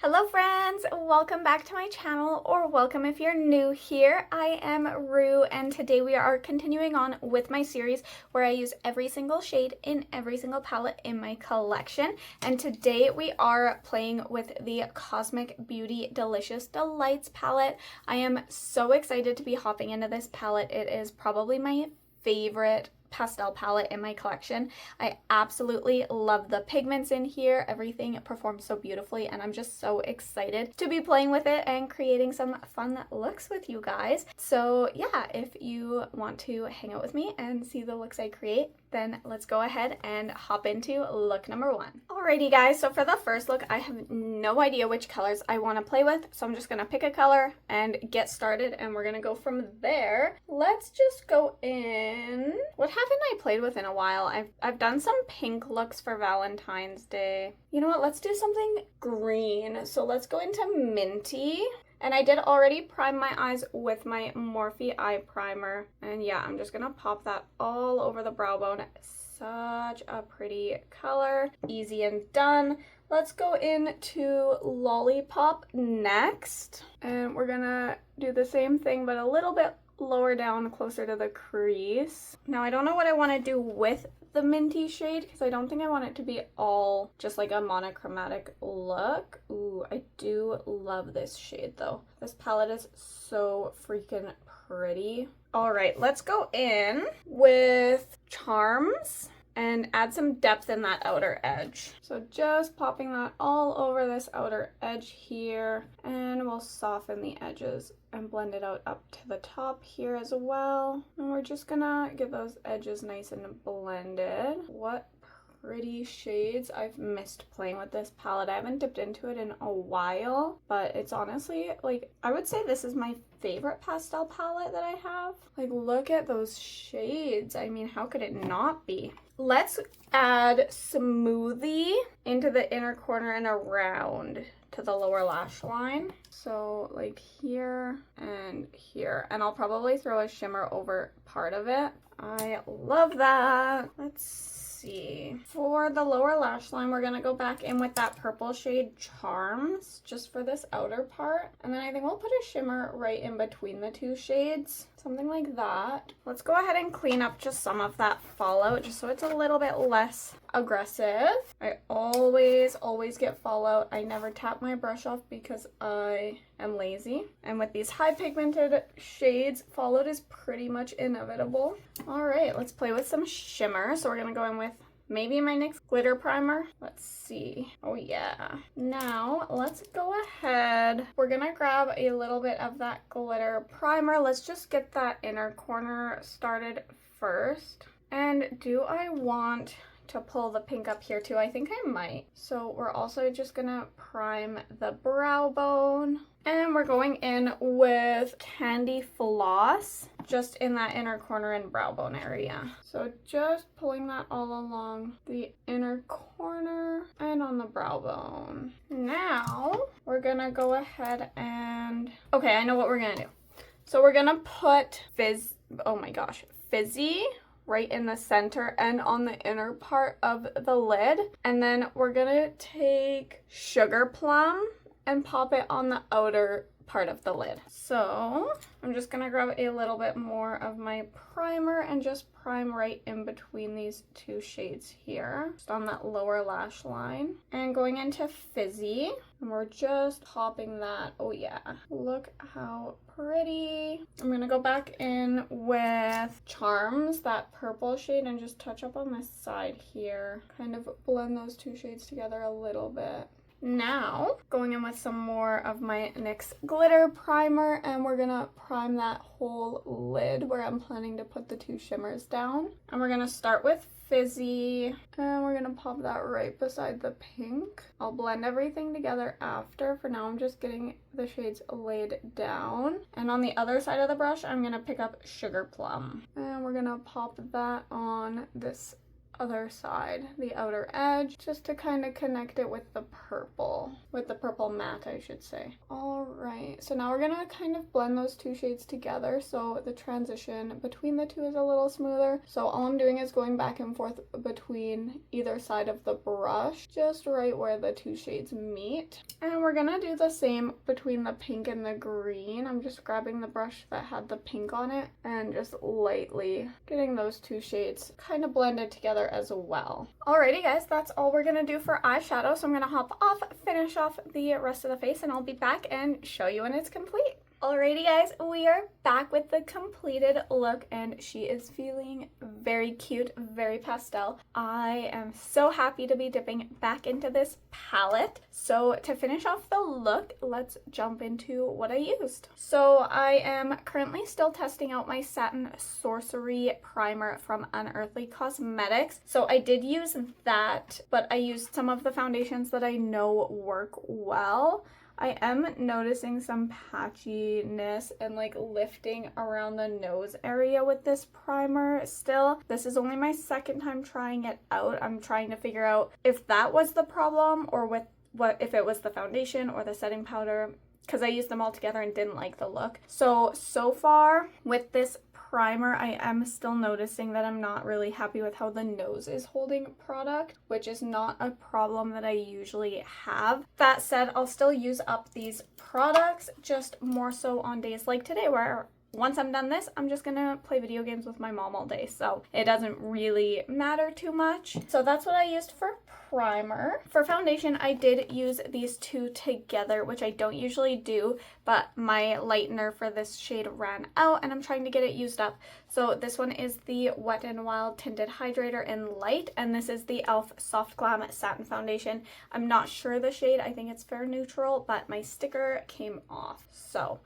Hello friends, welcome back to my channel, or welcome if you're new here. I am Rue, and today we are continuing on with my series where I use every single shade in every single palette in my collection. And today we are playing with the Cosmic Beauty Delicious Delights palette. I am so excited to be hopping into this palette. It is probably my favorite pastel palette in my collection. I absolutely love the pigments in here. Everything performs so beautifully, and I'm just so excited to be playing with it and creating some fun looks with you guys. So yeah, if you want to hang out with me and see the looks I create, then let's go ahead and hop into look number one. Alrighty guys, so for the first look, I have no idea which colors I want to play with, so I'm just gonna pick a color and get started, and we're gonna go from there. Let's just go in. What haven't I played with in a while? I've done some pink looks for Valentine's Day. You know what, let's do something green. So let's go into Minty. And I did already prime my eyes with my Morphe eye primer. And yeah, I'm just gonna pop that all over the brow bone. Such a pretty color. Easy and done. Let's go into Lollipop next. And we're gonna do the same thing, but a little bit lower down, closer to the crease. Now I don't know what I want to do with the minty shade, because I don't think I want it to be all just like a monochromatic look. Ooh, I do love this shade though. This palette is so freaking pretty. All right, let's go in with Charms and add some depth in that outer edge. So just popping that all over this outer edge here, and we'll soften the edges and blend it out up to the top here as well. And we're just gonna get those edges nice and blended. What pretty shades. I've missed playing with this palette. I haven't dipped into it in a while, but it's honestly, like, I would say this is my favorite pastel palette that I have. Like, look at those shades. I mean, how could it not be? Let's add Smoothie into the inner corner and around to the lower lash line. So like here and here. And I'll probably throw a shimmer over part of it. I love that. Let's see. For the lower lash line, we're gonna go back in with that purple shade Charms, just for this outer part. And then I think we'll put a shimmer right in between the two shades. Something like that. Let's go ahead and clean up just some of that fallout, just so it's a little bit less aggressive. I always get fallout. I never tap my brush off because I am lazy. And with these high pigmented shades, fallout is pretty much inevitable. All right, let's play with some shimmer. So we're gonna go in with maybe my next glitter primer. Let's see. Oh yeah. Now let's go ahead. We're gonna grab a little bit of that glitter primer. Let's just get that inner corner started first. And do I want to pull the pink up here too? I think I might. So we're also just gonna prime the brow bone. And we're going in with Candy Floss, just in that inner corner and brow bone area. So just pulling that all along the inner corner and on the brow bone. Now we're gonna go ahead and, okay, I know what we're gonna do. So we're gonna put Fizzy right in the center and on the inner part of the lid. And then we're gonna take Sugar Plum and pop it on the outer part of the lid. So I'm just gonna grab a little bit more of my primer and just prime right in between these two shades here, just on that lower lash line. And going into Fizzy, and we're just popping that. Oh yeah, look how pretty. I'm gonna go back in with Charms, that purple shade, and just touch up on this side here. Kind of blend those two shades together a little bit. Now, going in with some more of my NYX glitter primer, and we're gonna prime that whole lid where I'm planning to put the two shimmers down. And we're gonna start with Fizzy, and we're gonna pop that right beside the pink. I'll blend everything together after. For now, I'm just getting the shades laid down. And on the other side of the brush, I'm gonna pick up Sugar Plum. And we're gonna pop that on this other side, the outer edge, just to kind of connect it with the purple matte, I should say. All right, so now we're gonna kind of blend those two shades together so the transition between the two is a little smoother. So all I'm doing is going back and forth between either side of the brush, just right where the two shades meet. And we're gonna do the same between the pink and the green. I'm just grabbing the brush that had the pink on it and just lightly getting those two shades kind of blended together as well. Alrighty guys, that's all we're gonna do for eyeshadow. So I'm gonna hop off, finish off the rest of the face, and I'll be back and show you when it's complete. Alrighty guys, we are back with the completed look, and she is feeling very cute, very pastel. I am so happy to be dipping back into this palette. So to finish off the look, let's jump into what I used. So I am currently still testing out my Satin Sorcery primer from Unearthly Cosmetics. So I did use that, but I used some of the foundations that I know work well. I am noticing some patchiness and like lifting around the nose area with this primer still. This is only my second time trying it out. I'm trying to figure out if that was the problem or if it was the foundation or the setting powder, because I used them all together and didn't like the look. So far with this primer, I am still noticing that I'm not really happy with how the nose is holding product, which is not a problem that I usually have. That said, I'll still use up these products, just more so on days like today where once I'm done this, I'm just gonna play video games with my mom all day, so it doesn't really matter too much. So that's what I used for primer. For foundation, I did use these two together, which I don't usually do, but my lightener for this shade ran out and I'm trying to get it used up. So this one is the Wet n Wild Tinted Hydrator in Light, and this is the e.l.f. Soft Glam Satin Foundation. I'm not sure the shade, I think it's Fair Neutral, but my sticker came off. So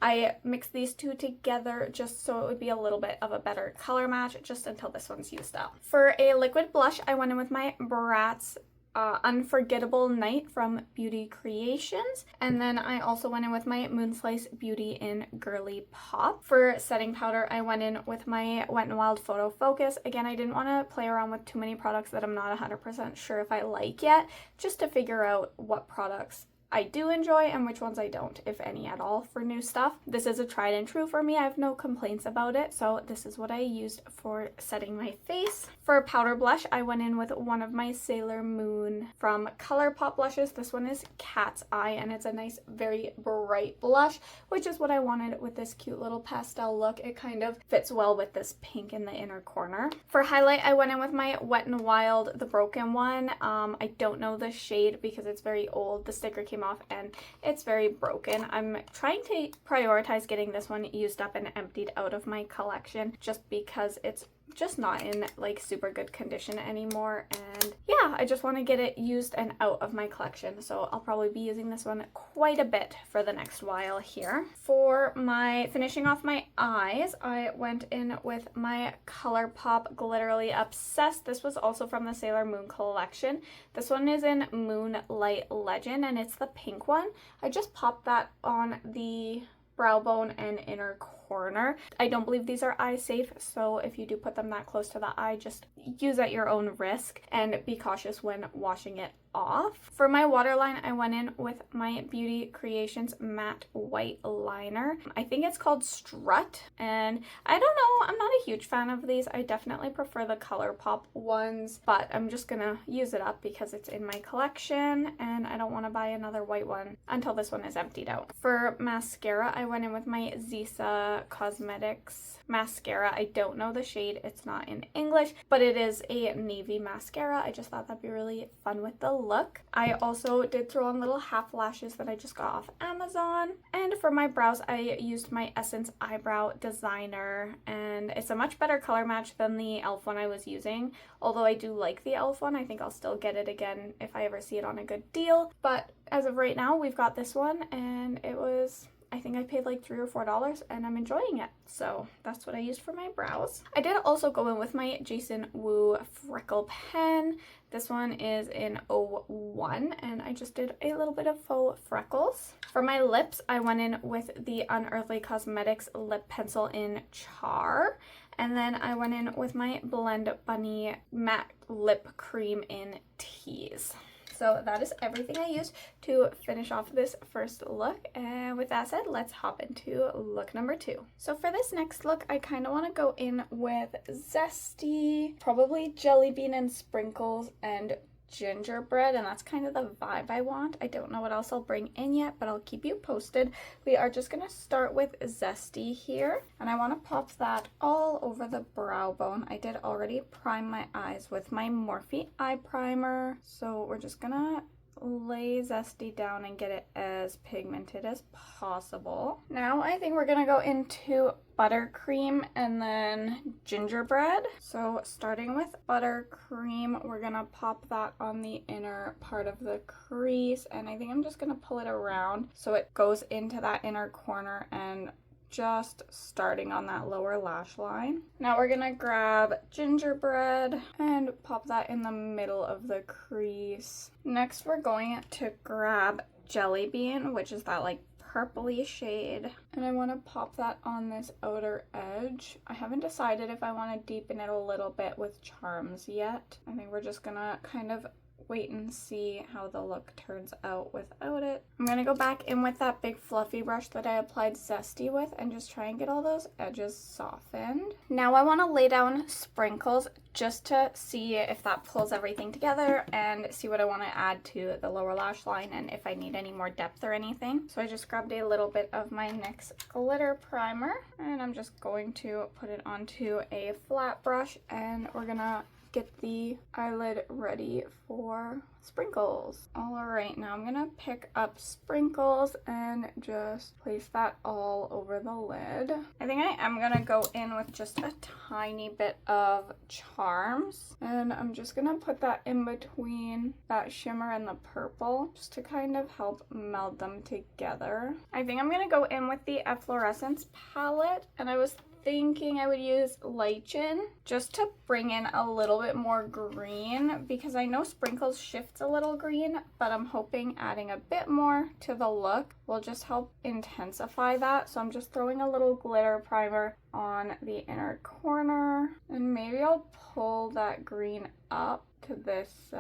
I mixed these two together just so it would be a little bit of a better color match, just until this one's used up. For a liquid blush, I went in with my Bratz Unforgettable Night from Beautycreations, and then I also went in with my Moonslicebeauty in Girlypop. For setting powder, I went in with my Wet n Wild Photo Focus. Again, I didn't want to play around with too many products that I'm not 100% sure if I like yet, just to figure out what products I do enjoy and which ones I don't, if any at all, for new stuff. This is a tried and true for me. I have no complaints about it, so this is what I used for setting my face. For powder blush, I went in with one of my Sailor Moon from Colourpop blushes. This one is Catseye, and it's a nice, very bright blush, which is what I wanted with this cute little pastel look. It kind of fits well with this pink in the inner corner. For highlight, I went in with my Wet n Wild, the broken one. I don't know the shade because it's very old. The sticker came off and it's very broken. I'm trying to prioritize getting this one used up and emptied out of my collection just because it's just not in like super good condition anymore, and yeah, I just want to get it used and out of my collection, so I'll probably be using this one quite a bit for the next while here. For my finishing off my eyes, I went in with my Colourpop Glitterly Obsessed. This was also from the Sailor Moon collection. This one is in Moonlight Legend and it's the pink one. I just popped that on the brow bone and inner corner. I don't believe these are eye safe, so if you do put them that close to the eye, just use at your own risk and be cautious when washing it off. For my waterline, I went in with my Beautycreations matte white liner. I think it's called Strut, and I don't know, I'm not a huge fan of these. I definitely prefer the Colourpop ones, but I'm just gonna use it up because it's in my collection and I don't want to buy another white one until this one is emptied out. For mascara, I went in with my Zisa Cosmetics mascara. I don't know the shade, it's not in English, but it is a navy mascara. I just thought that'd be really fun with the look. I also did throw on little half lashes that I just got off Amazon. And for my brows, I used my Essence Eyebrow Designer, and it's a much better color match than the e.l.f. one I was using. Although I do like the e.l.f. one, I think I'll still get it again if I ever see it on a good deal. But as of right now, we've got this one, and it was, I think I paid like $3 or $4 and I'm enjoying it. So that's what I used for my brows. I did also go in with my Jasonwu Freckle pen. This one is in 01 and I just did a little bit of faux freckles. For my lips, I went in with the Unearthly Cosmetics lip pencil in Char. And then I went in with my Blend Bunny matte lip cream in Tease. So that is everything I used to finish off this first look. And with that said, let's hop into look number 2. So for this next look, I kind of want to go in with Zesty, probably Jelly Bean and Sprinkles, and gingerbread, and that's kind of the vibe I want. I don't know what else I'll bring in yet, but I'll keep you posted. We are just gonna start with Zesty here, and I want to pop that all over the brow bone. I did already prime my eyes with my Morphe eye primer, so we're just gonna lay Zesty down and get it as pigmented as possible. Now I think we're gonna go into buttercream and then gingerbread. So starting with buttercream, we're gonna pop that on the inner part of the crease, and I think I'm just gonna pull it around so it goes into that inner corner and just starting on that lower lash line. Now we're gonna grab gingerbread and pop that in the middle of the crease. Next we're going to grab Jelly Bean, which is that like purpley shade, and I want to pop that on this outer edge. I haven't decided if I want to deepen it a little bit with charms yet. I think we're just gonna kind of wait and see how the look turns out without it. I'm gonna go back in with that big fluffy brush that I applied Zesty with and just try and get all those edges softened. Now I want to lay down Sprinkles just to see if that pulls everything together and see what I want to add to the lower lash line and if I need any more depth or anything. So I just grabbed a little bit of my NYX glitter primer and I'm just going to put it onto a flat brush, and we're gonna get the eyelid ready for Sprinkles. All right, now I'm gonna pick up Sprinkles and just place that all over the lid. I think I am gonna go in with just a tiny bit of charms, and I'm just gonna put that in between that shimmer and the purple just to kind of help meld them together. I think I'm gonna go in with the Efflorescence palette, and I was thinking I would use Lichen just to bring in a little bit more green, because I know Sprinkles shifts a little green, but I'm hoping adding a bit more to the look will just help intensify that. So I'm just throwing a little glitter primer on the inner corner, and maybe I'll pull that green up to this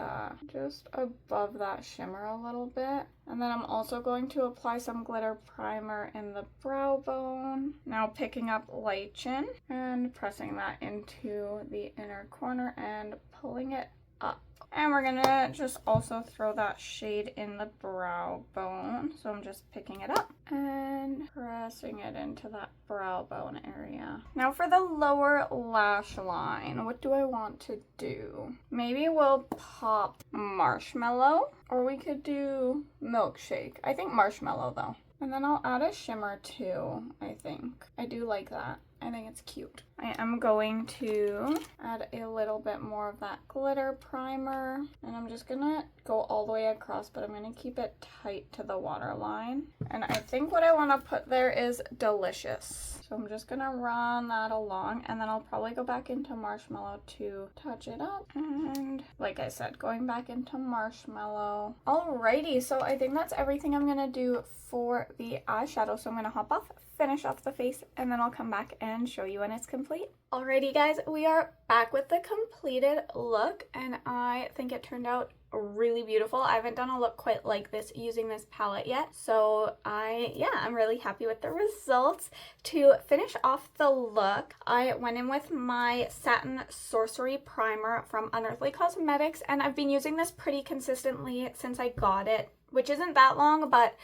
just above that shimmer a little bit. And then I'm also going to apply some glitter primer in the brow bone. Now picking up Lichen and pressing that into the inner corner and pulling it up. And we're gonna just also throw that shade in the brow bone. So I'm just picking it up and pressing it into that brow bone area. Now for the lower lash line, what do I want to do? Maybe we'll pop Marshmallow, or we could do Milkshake. I think Marshmallow though. And then I'll add a shimmer too, I think. I do like that. I think it's cute. I am going to add a little bit more of that glitter primer, and I'm just gonna go all the way across, but I'm gonna keep it tight to the waterline. And I think what I want to put there is Delicious. So I'm just gonna run that along, and then I'll probably go back into Marshmallow to touch it up. And like I said, going back into Marshmallow. Alrighty, so I think that's everything I'm gonna do for the eyeshadow. So I'm gonna hop off, finish off the face, and then I'll come back and show you when it's complete. Alrighty guys, we are back with the completed look, and I think it turned out really beautiful. I haven't done a look quite like this using this palette yet, so I'm really happy with the results. To finish off the look, I went in with my Satin Sorcery primer from Unearthly Cosmetics, and I've been using this pretty consistently since I got it, which isn't that long, but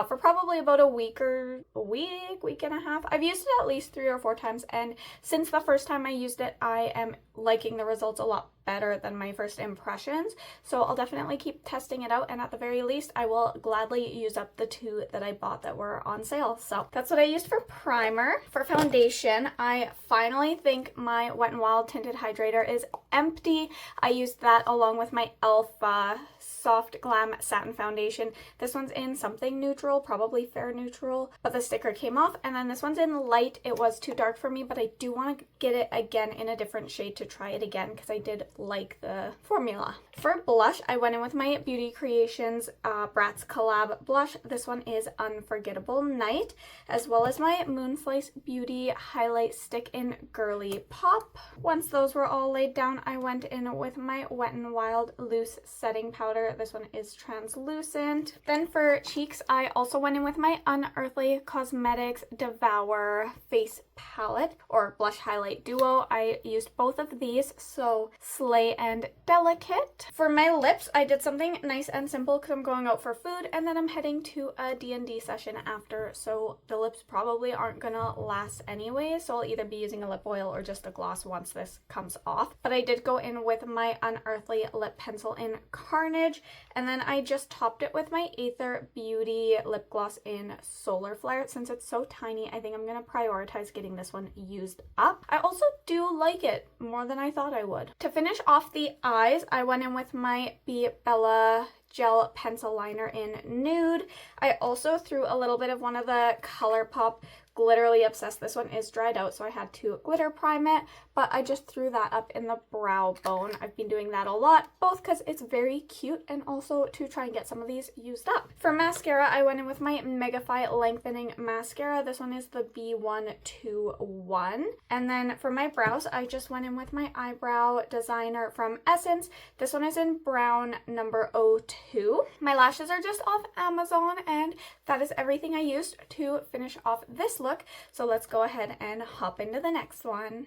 for probably about a week and a half. I've used it at least 3 or 4 times, and since the first time I used it, I am liking the results a lot better than my first impressions. So I'll definitely keep testing it out, and at the very least, I will gladly use up the 2 that I bought that were on sale. So that's what I used for primer. For foundation, I finally think my Wet n Wild Tinted Hydrator is empty. I used that along with my e.l.f. Soft Glam Satin Foundation. This one's in Something Nude neutral, probably fair neutral, but the sticker came off. And then this one's in light. It was too dark for me, but I do want to get it again in a different shade to try it again because I did like the formula. For blush, I went in with my Beautycreations Bratz collab blush. This one is Unforgettable Night, as well as my moonslicebeauty highlight stick in Girlypop. Once those were all laid down, I went in with my Wet n Wild loose setting powder. This one is translucent. Then for cheeks, I also went in with my Unearthly Cosmetics Devour face palette or blush highlight duo. I used both of these, so Slay and Delicate. For my lips, I did something nice and simple because I'm going out for food and then I'm heading to a D&D session after, so the lips probably aren't gonna last anyway, so I'll either be using a lip oil or just a gloss once this comes off. But I did go in with my Unearthly lip pencil in Carnage, and then I just topped it with my Aether Beauty lip gloss in Solar Flare. Since it's so tiny, I think I'm gonna prioritize getting this one used up. I also do like it more than I thought I would. To finish off the eyes, I went in with my Be Bella gel pencil liner in Nude. I also threw a little bit of one of the ColourPop Glitterly Obsessed. This one is dried out, so I had to glitter prime it, but I just threw that up in the brow bone. I've been doing that a lot, both because it's very cute and also to try and get some of these used up. For mascara, I went in with my Megafy Lengthening Mascara. This one is the B121. And then for my brows, I just went in with my eyebrow designer from Essence. This one is in brown number 02. My lashes are just off Amazon, and that is everything I used to finish off this look. So let's go ahead and hop into the next one.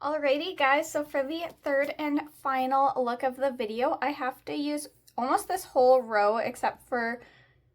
Alrighty guys, so for the third and final look of the video, I have to use almost this whole row except for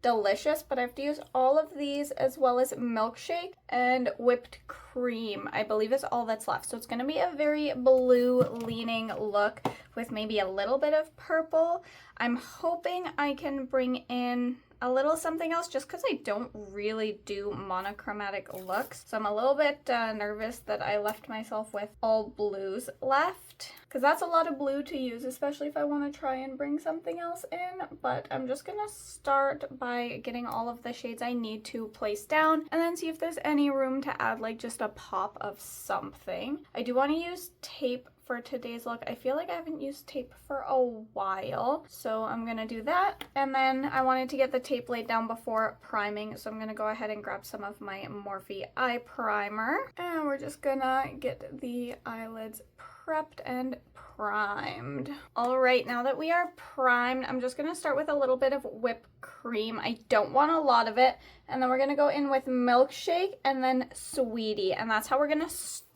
Delicious, but I have to use all of these as well as Milkshake and Whipped Cream, I believe is all that's left. So it's going to be a very blue leaning look with maybe a little bit of purple. I'm hoping I can bring in a little something else just because I don't really do monochromatic looks. So I'm a little bit nervous that I left myself with all blues left, because that's a lot of blue to use, especially if I want to try and bring something else in. But I'm just gonna start by getting all of the shades I need to place down and then see if there's any room to add like just a pop of something. I do want to use tape for today's look. I feel like I haven't used tape for a while, so I'm gonna do that. And then I wanted to get the tape laid down before priming, so I'm gonna go ahead and grab some of my Morphe eye primer, and we're just gonna get the eyelids prepped and primed. All right, now that we are primed, I'm just gonna start with a little bit of whipped cream. I don't want a lot of it, and then we're gonna go in with Milkshake and then Sweetie, and that's how we're gonna start.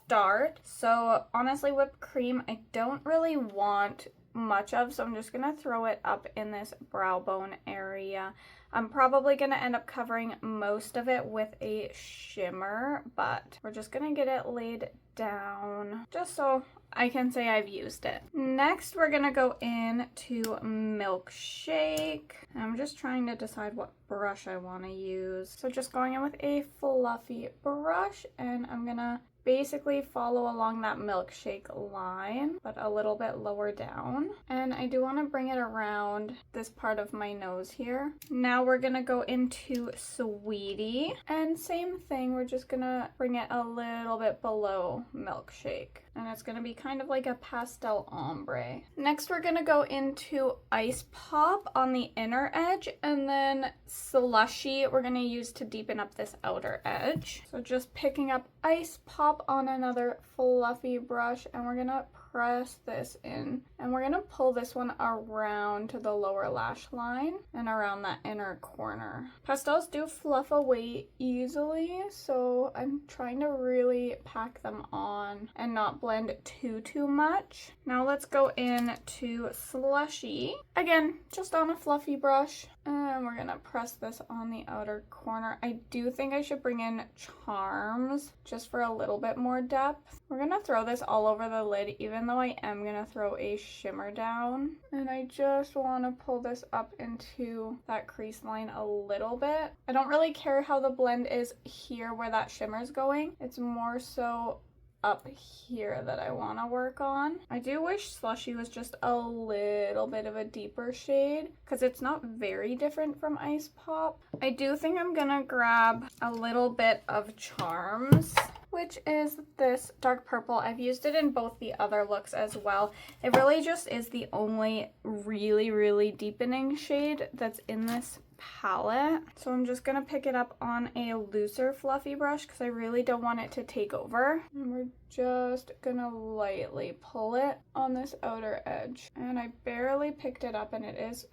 So honestly, whipped cream I don't really want much of, so I'm just gonna throw it up in this brow bone area. I'm probably gonna end up covering most of it with a shimmer, but we're just gonna get it laid down just so I can say I've used it. Next, we're gonna go in to Milkshake. I'm just trying to decide what brush I want to use. So just going in with a fluffy brush, and I'm gonna basically follow along that Milkshake line, but a little bit lower down. And I do want to bring it around this part of my nose here. Now we're gonna go into Sweetie, and same thing, we're just gonna bring it a little bit below Milkshake. And it's gonna be kind of like a pastel ombre. Next, we're gonna go into Ice Pop on the inner edge, and then Slushy we're gonna use to deepen up this outer edge. So just picking up Ice Pop on another fluffy brush, and we're gonna press this in, and we're gonna pull this one around to the lower lash line and around that inner corner. Pastels do fluff away easily, so I'm trying to really pack them on and not blend too much. Now let's go into Slushy. Again, just on a fluffy brush, and we're gonna press this on the outer corner. I do think I should bring in Charms just for a little bit more depth. We're gonna throw this all over the lid, even though I am gonna throw a shimmer down. And I just wanna pull this up into that crease line a little bit. I don't really care how the blend is here where that shimmer is going. It's more so up here that I want to work on. I do wish Slushy was just a little bit of a deeper shade because it's not very different from Ice Pop. I do think I'm gonna grab a little bit of Charms, which is this dark purple. I've used it in both the other looks as well. It really just is the only really deepening shade that's in this palette. So I'm just gonna pick it up on a looser fluffy brush because I really don't want it to take over. And we're just gonna lightly pull it on this outer edge. And I barely picked it up and it is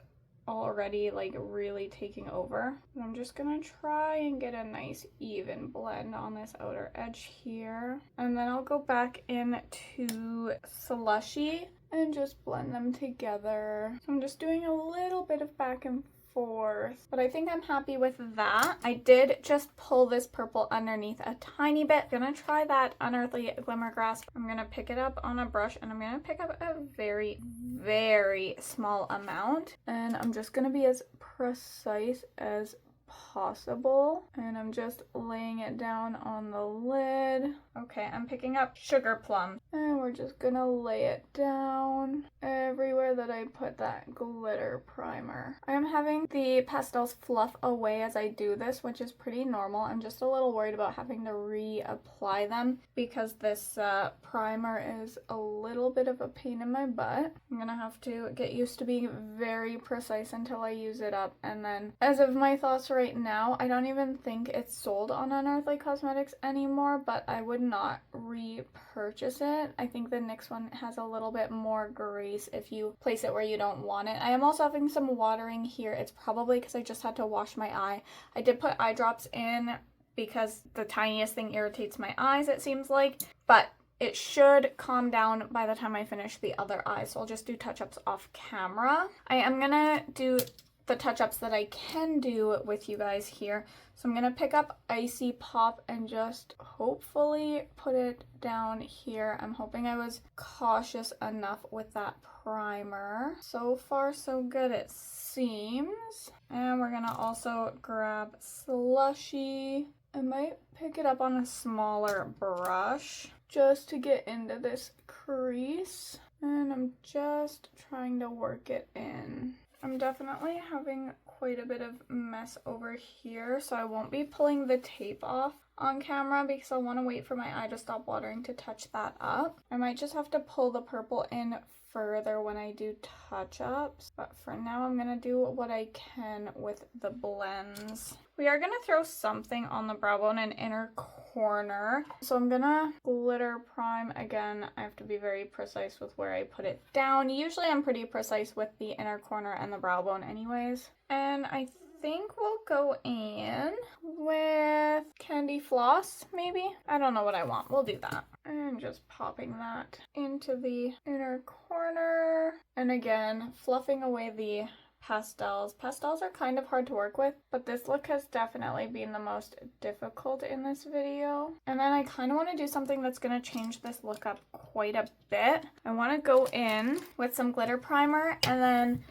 already like really taking over. And I'm just gonna try and get a nice even blend on this outer edge here. And then I'll go back into Slushy and just blend them together. So I'm just doing a little bit of back and forth, but I think I'm happy with that. I did just pull this purple underneath a tiny bit. I'm gonna try that Unearthly Glimmer Grasp. I'm gonna pick it up on a brush and I'm gonna pick up a very small amount, and I'm just gonna be as precise as possible, and I'm just laying it down on the lid. Okay, I'm picking up Sugar Plum and we're just gonna lay it down everywhere that I put that glitter primer. I am having the pastels fluff away as I do this, which is pretty normal. I'm just a little worried about having to reapply them because this primer is a little bit of a pain in my butt. I'm gonna have to get used to being very precise until I use it up, and then as of my thoughts right now, I don't even think it's sold on Unearthly Cosmetics anymore, but I would not repurchase it. I think the NYX one has a little bit more grace if you place it where you don't want it. I am also having some watering here. It's probably because I just had to wash my eye. I did put eye drops in because the tiniest thing irritates my eyes, it seems like, but it should calm down by the time I finish the other eye, so I'll just do touch-ups off camera. I am gonna do the touch-ups that I can do with you guys here. So I'm gonna pick up Icy Pop and just hopefully put it down here. I'm hoping I was cautious enough with that primer. So far so good it seems. And we're gonna also grab Slushy. I might pick it up on a smaller brush just to get into this crease. And I'm just trying to work it in. I'm definitely having quite a bit of mess over here, so I won't be pulling the tape off on camera because I want to wait for my eye to stop watering to touch that up. I might just have to pull the purple in further when I do touch-ups, but for now I'm gonna do what I can with the blends. We are gonna throw something on the brow bone and inner corner, so I'm gonna glitter prime again. I have to be very precise with where I put it down. Usually I'm pretty precise with the inner corner and the brow bone anyways, and I think we'll go in with Candy Floss, maybe? I don't know what I want. We'll do that. And just popping that into the inner corner. And again, fluffing away the pastels. Pastels are kind of hard to work with, but this look has definitely been the most difficult in this video. And then I kind of want to do something that's going to change this look up quite a bit. I want to go in with some glitter primer and then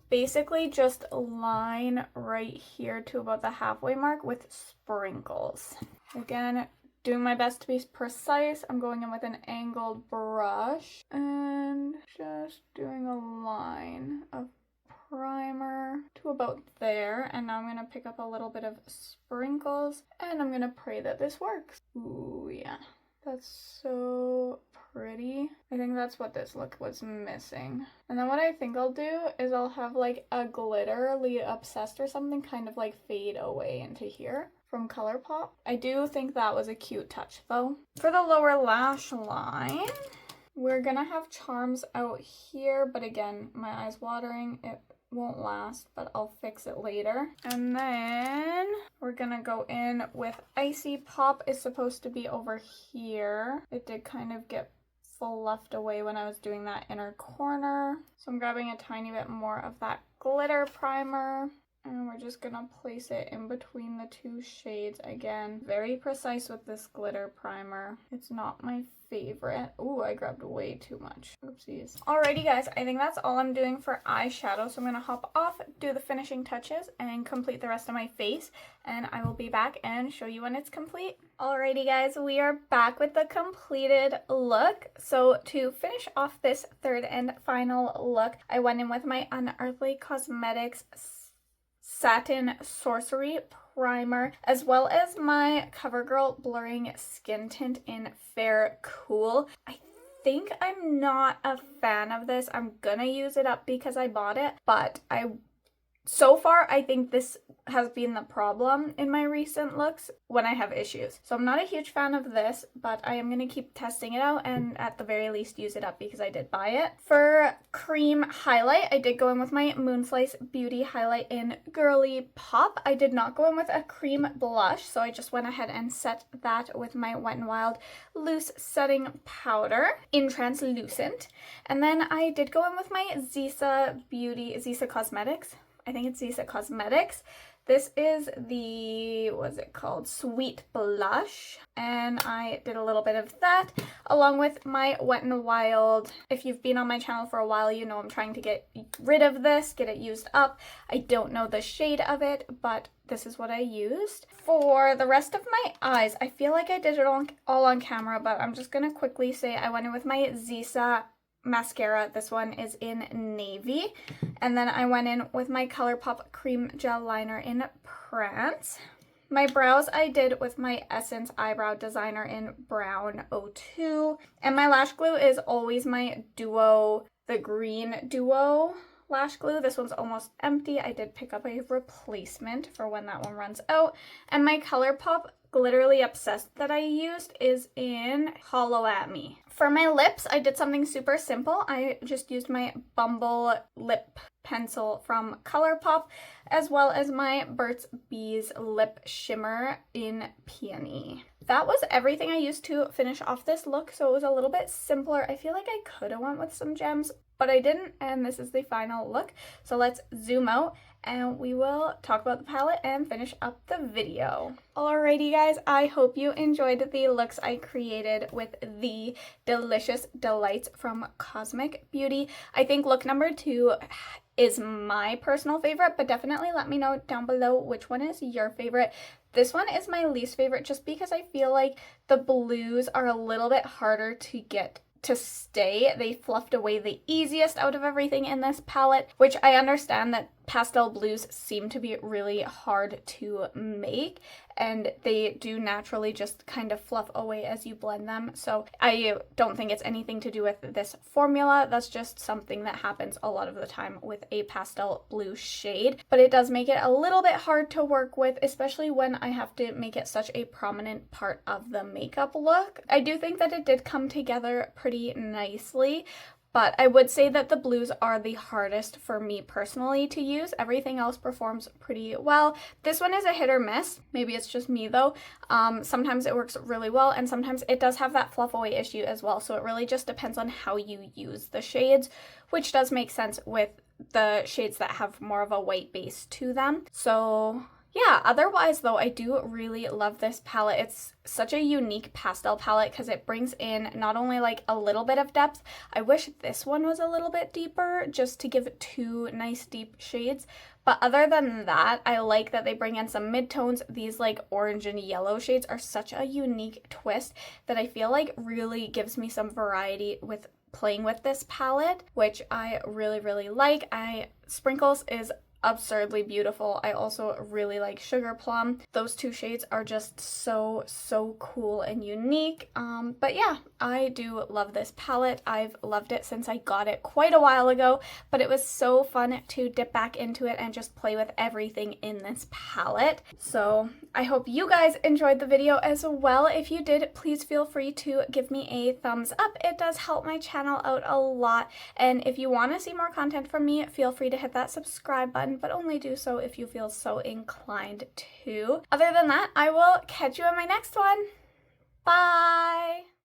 basically just line right here to about the halfway mark with sprinkles. Again, doing my best to be precise. I'm going in with an angled brush and just doing a line of primer to about there. And now I'm going to pick up a little bit of sprinkles and I'm going to pray that this works. Ooh, yeah. That's so pretty. I think that's what this look was missing. And then what I think I'll do is I'll have like a glitterly obsessed or something kind of like fade away into here from Colourpop. I do think that was a cute touch though. For the lower lash line, we're gonna have Charms out here, but again, my eye's watering. It won't last, but I'll fix it later. And then we're gonna go in with Icy Pop. Is supposed to be over here. It did kind of get fluffed away when I was doing that inner corner. So I'm grabbing a tiny bit more of that glitter primer And we're just gonna place it in between the two shades. Again, very precise with this glitter primer. It's not my favorite. Ooh, I grabbed way too much. Oopsies. Alrighty guys, I think that's all I'm doing for eyeshadow. So I'm gonna hop off, do the finishing touches, and complete the rest of my face. And I will be back and show you when it's complete. Alrighty guys, we are back with the completed look. So to finish off this third and final look, I went in with my Unearthly Cosmetics Satin Sorcery primer, as well as my CoverGirl Blurring Skin Tint in Fair Cool. I think I'm not a fan of this. I'm gonna use it up because I bought it, but so far I think this has been the problem in my recent looks when I have issues. So I'm not a huge fan of this, but I am going to keep testing it out and at the very least use it up because I did buy it. For cream highlight, I did go in with my moonslicebeauty highlight in Girlypop. I did not go in with a cream blush, so I just went ahead and set that with my Wet n Wild loose setting powder in translucent. And then I did go in with my Zisa Cosmetics. I think it's Zisa Cosmetics. This is the, what's it called? Sweet Blush. And I did a little bit of that along with my Wet n Wild. If you've been on my channel for a while, you know I'm trying to get rid of this, get it used up. I don't know the shade of it, but this is what I used. For the rest of my eyes, I feel like I did it all on camera, but I'm just going to quickly say I went in with my Zisa mascara. This one is in navy, and then I went in with my ColourPop cream gel liner in Prance. My brows I did with my Essence eyebrow designer in brown 02, and my lash glue is always my duo, the green duo lash glue. This one's almost empty. I did pick up a replacement for when that one runs out. And my ColourPop Glitterly Obsessed that I used is in Hollow at Me. For my lips, I did something super simple. I just used my Bumble lip pencil from ColourPop, as well as my Burt's Bees lip shimmer in Peony. That was everything I used to finish off this look, so it was a little bit simpler. I feel like I could have went with some gems, but I didn't, and this is the final look. So let's zoom out and we will talk about the palette and finish up the video. Alrighty guys, I hope you enjoyed the looks I created with the Delicious Delights from Cosmic Beauty. I think look number 2 is my personal favorite, but definitely let me know down below which one is your favorite. This one is my least favorite just because I feel like the blues are a little bit harder to get to stay. They fluffed away the easiest out of everything in this palette, which I understand that pastel blues seem to be really hard to make, and they do naturally just kind of fluff away as you blend them. So I don't think it's anything to do with this formula. That's just something that happens a lot of the time with a pastel blue shade, but it does make it a little bit hard to work with, especially when I have to make it such a prominent part of the makeup look. I do think that it did come together pretty nicely, but I would say that the blues are the hardest for me personally to use. Everything else performs pretty well. This one is a hit or miss. Maybe it's just me though. Sometimes it works really well, and sometimes it does have that fluff away issue as well. So it really just depends on how you use the shades, which does make sense with the shades that have more of a white base to them. So yeah, otherwise though, I do really love this palette. It's such a unique pastel palette because it brings in not only like a little bit of depth. I wish this one was a little bit deeper just to give it 2 nice deep shades. But other than that, I like that they bring in some midtones. These like orange and yellow shades are such a unique twist that I feel like really gives me some variety with playing with this palette, which I really, really like. Sprinkles is absurdly beautiful. I also really like Sugar Plum. Those 2 shades are just so cool and unique. But yeah, I do love this palette. I've loved it since I got it quite a while ago, but it was so fun to dip back into it and just play with everything in this palette. So I hope you guys enjoyed the video as well. If you did, please feel free to give me a thumbs up. It does help my channel out a lot. And if you want to see more content from me, feel free to hit that subscribe button, but only do so if you feel so inclined to. Other than that, I will catch you in my next one. Bye!